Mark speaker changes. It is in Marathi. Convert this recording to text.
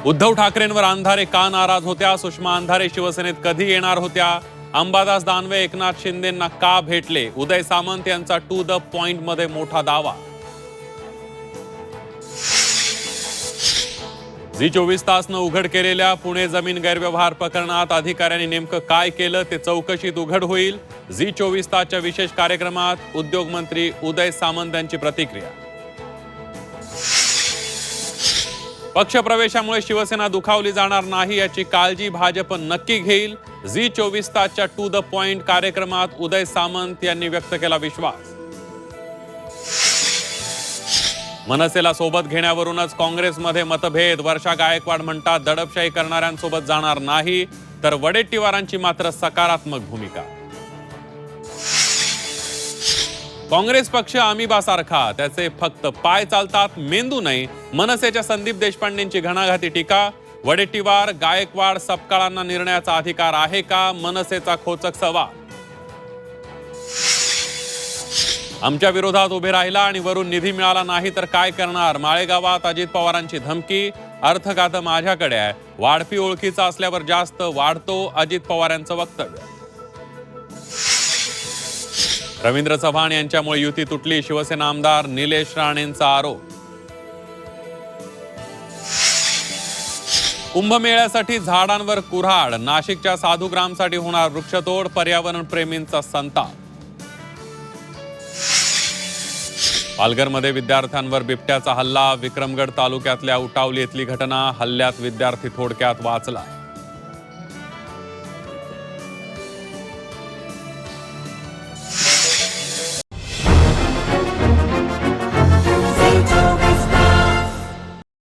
Speaker 1: उद्धव ठाकरेंवर अंधारे का नाराज होत्या? सुषमा अंधारे शिवसेनेत कधी येणार होत्या? अंबादास दानवे एकनाथ शिंदेंना का भेटले? उदय सामंत यांचा टू द पॉइंट मध्ये मोठा दावा. झी 24 तासनं उघड केलेल्या पुणे जमीन गैरव्यवहार प्रकरणात अधिकाऱ्यांनी नेमकं काय केलं ते चौकशीत उघड होईल. झी 24 तासच्या विशेष कार्यक्रमात उद्योग मंत्री उदय सामंत यांची प्रतिक्रिया. पक्षप्रवेशामुळे शिवसेना दुखावली जाणार नाही याची काळजी भाजप नक्की घेईल. झी 24 तासच्या टू द पॉइंट कार्यक्रमात उदय सामंत यांनी व्यक्त केला विश्वास. मनसेला सोबत घेण्यावरूनच काँग्रेसमध्ये मतभेद. वर्षा गायकवाड म्हणतात दडपशाही करणाऱ्यांसोबत जाणार नाही, तर वडेट्टीवारांची मात्र सकारात्मक भूमिका. काँग्रेस पक्ष अमिबासारखा, त्याचे फक्त पाय चालतात, मेंदू नाही. मनसेच्या संदीप देशपांडेंची घणाघाती टीका. वडेट्टीवार गायकवाड सपकाळांना निर्णयाचा अधिकार आहे का? मनसेचा खोचक सवाल. आमच्या विरोधात उभे राहिला आणि वरून निधी मिळाला नाही तर काय करणार? माळेगावात अजित पवारांची धमकी. अर्थ खातं माझ्याकडे आहे, वाढपी ओळखीचा असल्यावर जास्त वाढतो, अजित पवार यांचं वक्तव्य. रवींद्र चव्हाण यांच्यामुळे युती तुटली, शिवसेना आमदार निलेश राणेंचा आरोप. कुंभमेळ्यासाठी झाडांवर कुऱ्हाड. नाशिकच्या साधुग्रामसाठी होणार वृक्षतोड, पर्यावरण प्रेमींचा संताप. पालघरमध्ये विद्यार्थ्यांवर बिबट्याचा हल्ला. विक्रमगड तालुक्यातल्या उटावली इथली घटना. हल्ल्यात विद्यार्थी थोडक्यात वाचला.